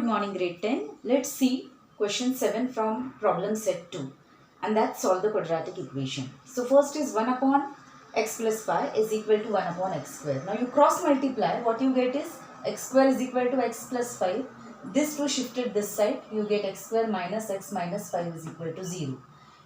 good morning grade 10. Let's see question 7 from problem set 2 and that's solve the quadratic equation. So first is 1 upon x plus pi is equal to 1 upon x square. Now you cross multiply, what you get is x square is equal to x plus 5. This 2 shifted this side, you get x square minus x minus 5 is equal to 0.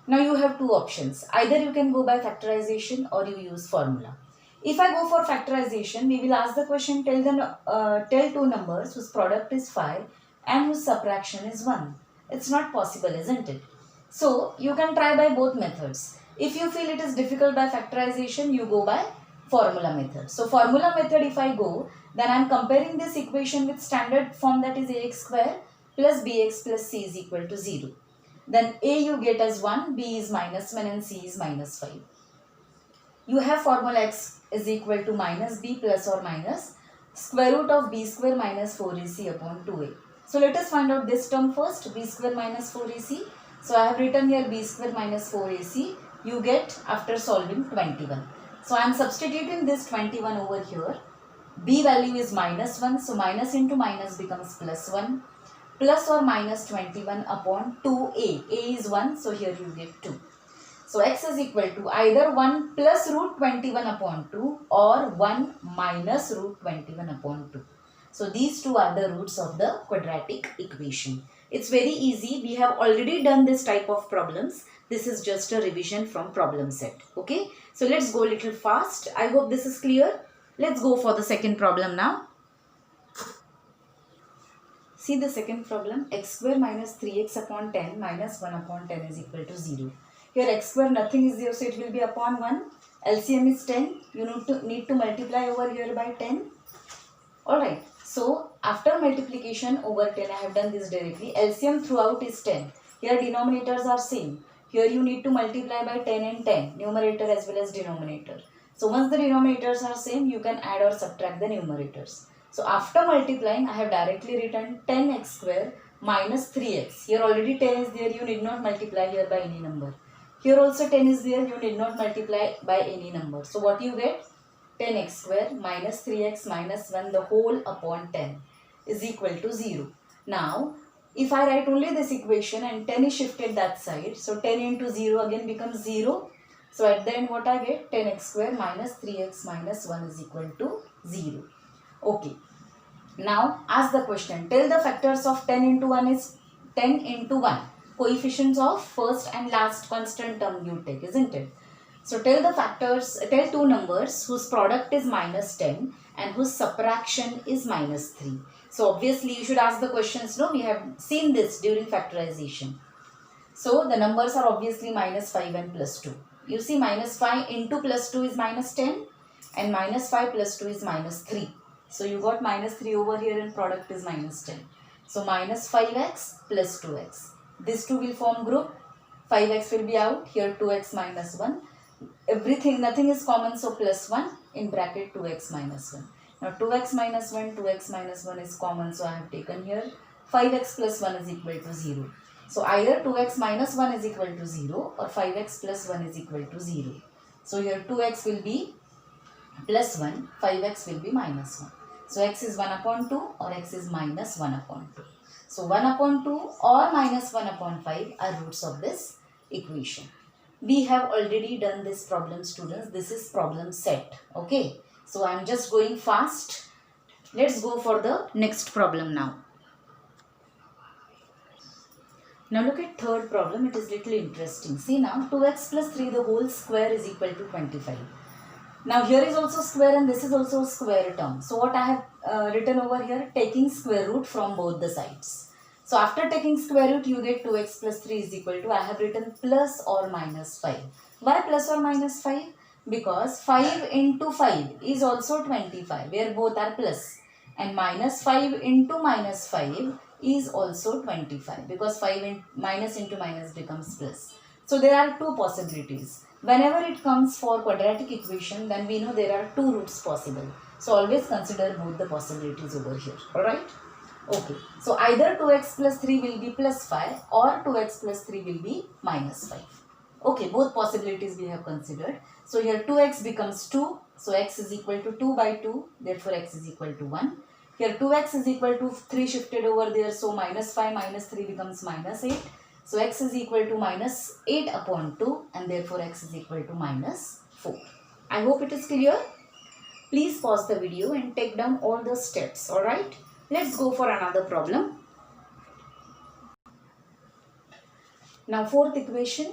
Now you have two options, either you can go by factorization or you use formula. If I go for factorization, we will ask the question, tell two numbers whose product is 5 and whose subtraction is 1. It's not possible, isn't it? So, you can try by both methods. If you feel it is difficult by factorization, you go by formula method. So, formula method if I go, then I am comparing this equation with standard form, that is ax square plus bx plus c is equal to 0. Then a you get as 1, b is minus 1 and c is minus 5. You have formula x is equal to minus b plus or minus square root of b square minus 4ac upon 2a. So let us find out this term first, b square minus 4ac. So I have written here b square minus 4ac. You get after solving 21. So I am substituting this 21 over here. B value is minus 1. So minus into minus becomes plus 1. Plus or minus 21 upon 2a. A is 1. So here you get 2. So x is equal to either 1 plus root 21 upon 2 or 1 minus root 21 upon 2. So these two are the roots of the quadratic equation. It's very easy. We have already done this type of problems. This is just a revision from problem set. Okay. So let's go a little fast. I hope this is clear. Let's go for the second problem now. See the second problem. X square minus 3x upon 10 minus 1 upon 10 is equal to 0. Here x square nothing is there, so it will be upon 1. LCM is 10. You need to multiply over here by 10. Alright. So after multiplication over 10, I have done this directly. LCM throughout is 10. Here denominators are same. Here you need to multiply by 10 and 10. Numerator as well as denominator. So once the denominators are same, you can add or subtract the numerators. So after multiplying, I have directly written 10x square minus 3x. Here already 10 is there. You need not multiply here by any number. Here also 10 is there, you need not multiply by any number. So what you get? 10x square minus 3x minus 1 the whole upon 10 is equal to 0. Now, if I write only this equation and 10 is shifted that side, so 10 into 0 again becomes 0. So at the end what I get? 10x square minus 3x minus 1 is equal to 0. Okay. Now, ask the question. Tell the factors of 10 into 1 is 10 into 1. Coefficients of first and last constant term you take, isn't it? So tell the factors, tell two numbers whose product is minus 10 and whose subtraction is minus 3. So obviously you should ask the questions, no? We have seen this during factorization. So the numbers are obviously minus 5 and plus 2. You see minus 5 into plus 2 is minus 10 and minus 5 plus 2 is minus 3. So you got minus 3 over here and product is minus 10. So minus 5x plus 2x. These two will form group. 5x will be out. Here 2x minus 1. Everything, nothing is common. So plus 1 in bracket 2x minus 1. Now 2x minus 1, 2x minus 1 is common. So I have taken here 5x plus 1 is equal to 0. So either 2x minus 1 is equal to 0 or 5x plus 1 is equal to 0. So here 2x will be plus 1, 5x will be minus 1. So x is 1 upon 2 or x is minus 1 upon 2. So 1 upon 2 or minus 1 upon 5 are roots of this equation. We have already done this problem, students. This is problem set. Okay. So I am just going fast. Let's go for the next problem now. Now look at third problem. It is little interesting. See now 2x plus 3 the whole square is equal to 25. Now here is also square and this is also square term. So what I have written over here, taking square root from both the sides. So after taking square root you get 2x plus 3 is equal to, I have written plus or minus 5. Why plus or minus 5? Because 5 into 5 is also 25 where both are plus. And minus 5 into minus 5 is also 25 because 5 in, minus into minus becomes plus. So there are two possibilities. Whenever it comes for quadratic equation, then we know there are two roots possible. So always consider both the possibilities over here. Alright? Okay. So either 2x plus 3 will be plus 5 or 2x plus 3 will be minus 5. Okay. Both possibilities we have considered. So here 2x becomes 2. So x is equal to 2 by 2. Therefore x is equal to 1. Here 2x is equal to 3 shifted over there, so minus 5 minus 3 becomes minus 8. So x is equal to minus 8 upon 2 and therefore x is equal to minus 4. I hope it is clear. Please pause the video and take down all the steps. Alright. Let's go for another problem. Now fourth equation,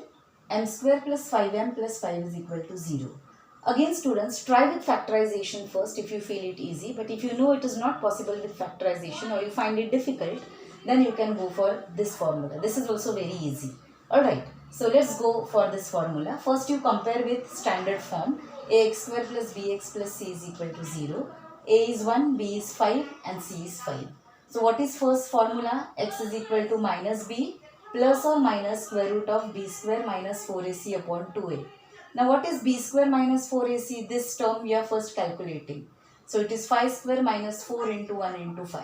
m square plus 5m plus 5 is equal to 0. Again students, try with factorization first if you feel it easy. But if you know it is not possible with factorization or you find it difficult, then you can go for this formula. This is also very easy. Alright, so let's go for this formula. First you compare with standard form. Ax square plus bx plus c is equal to 0. A is 1, b is 5 and c is 5. So what is first formula? X is equal to minus b plus or minus square root of b square minus 4ac upon 2a. Now what is b square minus 4ac? This term we are first calculating. So it is 5 square minus 4 into 1 into 5.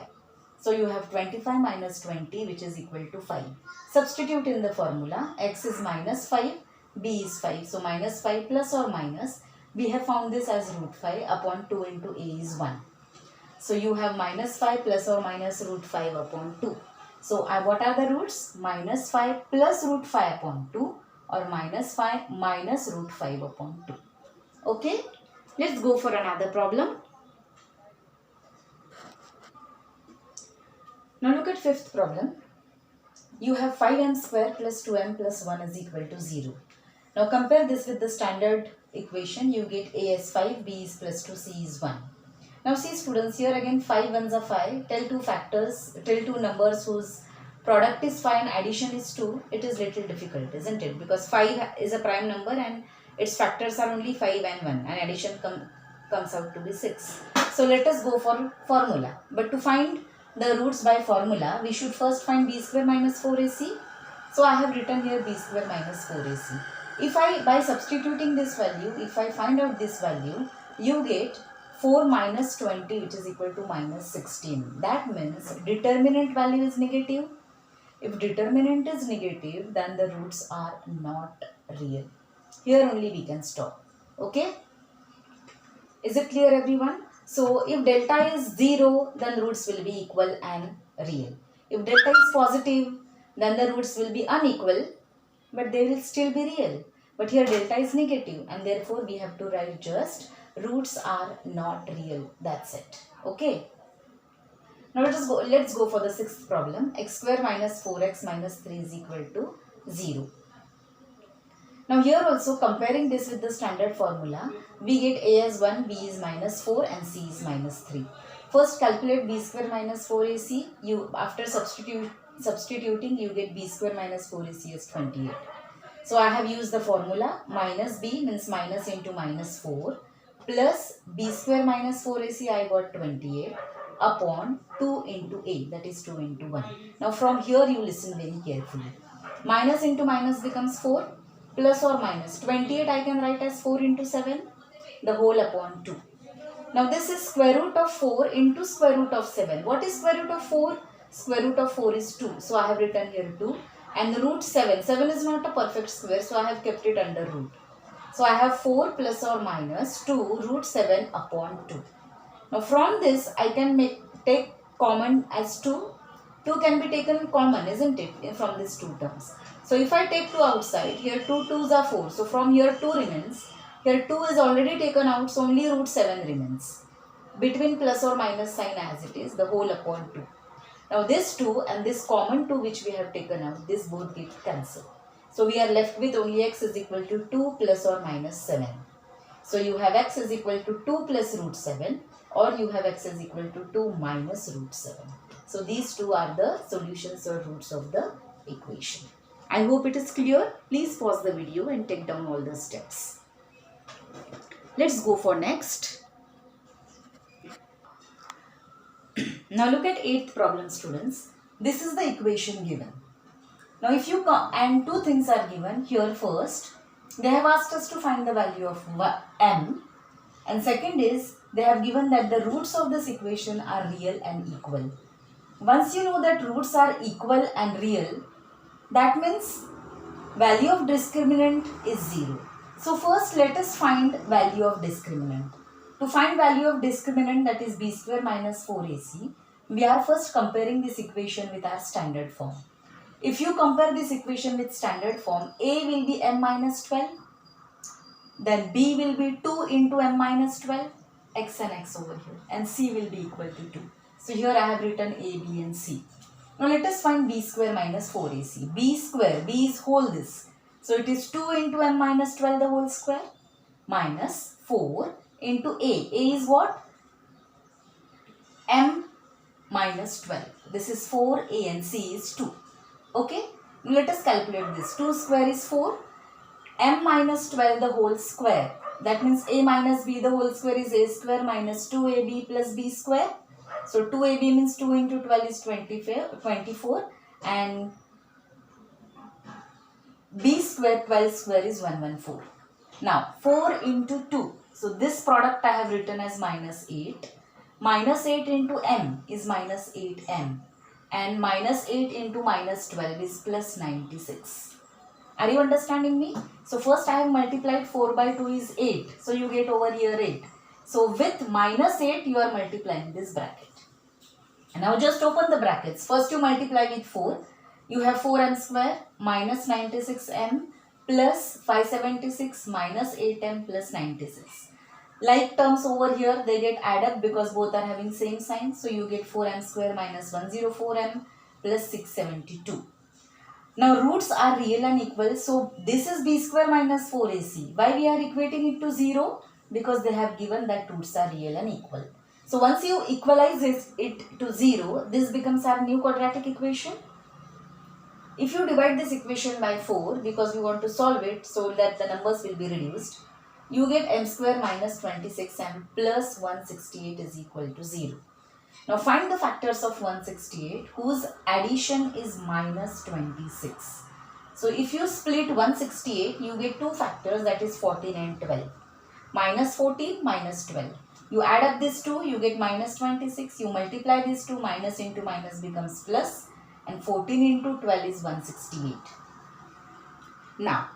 So you have 25 minus 20 which is equal to 5. Substitute in the formula. X is minus 5, b is 5. So minus 5 plus or minus. We have found this as root 5 upon 2 into a is 1. So you have minus 5 plus or minus root 5 upon 2. So what are the roots? Minus 5 plus root 5 upon 2 or minus 5 minus root 5 upon 2. Okay, let's go for another problem. Now look at fifth problem. You have 5m square plus 2m plus 1 is equal to 0. Now compare this with the standard equation. You get a is 5, b is plus 2, c is 1. Now see students, here again 5 ones are 5. Tell two numbers whose product is 5 and addition is 2. It is little difficult, isn't it? Because 5 is a prime number and its factors are only 5 and 1 and addition comes out to be 6. So let us go for formula. But to find the roots by formula, we should first find b square minus 4ac. So I have written here b square minus 4ac. If by substituting this value, if I find out this value, you get 4 minus 20 which is equal to minus 16. That means determinant value is negative. If determinant is negative, then the roots are not real. Here only we can stop. Okay? Is it clear everyone? So if delta is 0, then roots will be equal and real. If delta is positive, then the roots will be unequal, but they will still be real. But here delta is negative and therefore we have to write just roots are not real. That's it. Okay. Now let's go for the sixth problem. X square minus 4x minus 3 is equal to 0. Now here also comparing this with the standard formula, we get a as 1, b is minus 4 and c is minus 3. First calculate b square minus 4ac. After substituting you get b square minus 4ac as 28. So I have used the formula. Minus b means minus into minus 4 plus b square minus 4ac I got 28 upon 2 into a, that is 2 into 1. Now from here you listen very carefully. Minus into minus becomes 4 plus or minus 28 I can write as 4 into 7, the whole upon 2. Now this is square root of 4 into square root of 7. What is square root of 4? Square root of 4 is 2. So I have written here 2. And root 7. 7 is not a perfect square, so I have kept it under root. So I have 4 plus or minus 2 root 7 upon 2. Now from this I can take common as 2. 2 can be taken common, isn't it, from these two terms. So if I take 2 outside, here 2 2s are 4. So from here 2 remains. Here 2 is already taken out, so only root 7 remains. Between plus or minus sign as it is, the whole upon 2. Now this 2 and this common 2 which we have taken out, this both get cancelled. So we are left with only x is equal to 2 plus or minus 7. So you have x is equal to 2 plus root 7 or you have x is equal to 2 minus root 7. So these two are the solutions or roots of the equation. I hope it is clear. Please pause the video and take down all the steps. Let's go for next. Now look at 8th problem students. This is the equation given. Now if you come and two things are given here. First, they have asked us to find the value of m, and second is they have given that the roots of this equation are real and equal. Once you know that roots are equal and real, that means value of discriminant is 0. So first let us find value of discriminant. To find value of discriminant, that is b square minus 4ac, we are first comparing this equation with our standard form. If you compare this equation with standard form, a will be m minus 12, then b will be 2 into m minus 12, x and x over here, and c will be equal to 2. So here I have written a, b and c. Now let us find b square minus 4ac. b square, b is whole this. So it is 2 into m minus 12 the whole square minus 4 into a. A is what? M minus 12. This is 4, a and c is 2. Okay. Now let us calculate this. 2 square is 4. M minus 12 the whole square. That means a minus b the whole square is a square minus 2ab plus b square. So 2ab means 2 into 12 is 24 and b square 12 square is 114. Now 4 into 2. So this product I have written as minus 8. Minus 8 into m is minus 8m. And minus 8 into minus 12 is plus 96. Are you understanding me? So first I have multiplied 4 by 2 is 8. So you get over here 8. So with minus 8 you are multiplying this bracket. And now just open the brackets. First you multiply with 4. You have 4m square minus 96m plus 576 minus 8m plus 96. Like terms over here, they get add up because both are having same sign. So you get 4m square minus 104m plus 672. Now roots are real and equal. So this is b square minus 4ac. Why we are equating it to 0? Because they have given that roots are real and equal. So once you equalize it to 0, this becomes our new quadratic equation. If you divide this equation by 4, because we want to solve it so that the numbers will be reduced, you get m square minus 26m plus 168 is equal to 0. Now find the factors of 168 whose addition is minus 26. So if you split 168, you get two factors, that is 14 and 12. Minus 14, minus 12. You add up these two, you get minus 26. You multiply these two, minus into minus becomes plus, and 14 into 12 is 168. Now,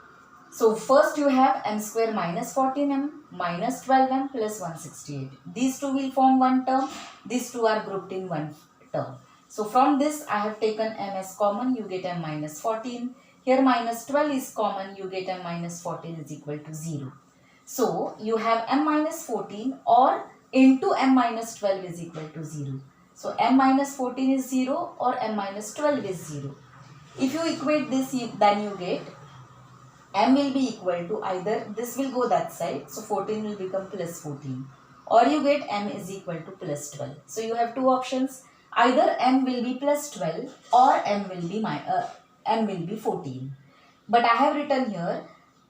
so first you have m square minus 14m minus 12m plus 168. These two will form one term. These two are grouped in one term. So from this I have taken m as common. You get m minus 14. Here minus 12 is common. You get m minus 14 is equal to 0. So you have m minus 14 or into m minus 12 is equal to 0. So m minus 14 is 0 or m minus 12 is 0. If you equate this, then you get m will be equal to either this will go that side, so 14 will become plus 14, or you get m is equal to plus 12. So you have two options, either m will be plus 12 or m will be 14. But I have written here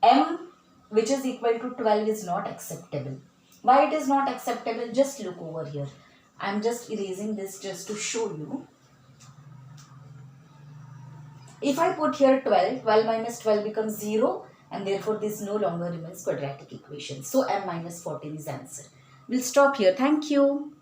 m which is equal to 12 is not acceptable. Why it is not acceptable? Just look over here. I am just erasing this just to show you. If I put here 12, 12 minus 12 becomes 0 and therefore this no longer remains quadratic equation. So m minus 14 is answer. We'll stop here. Thank you.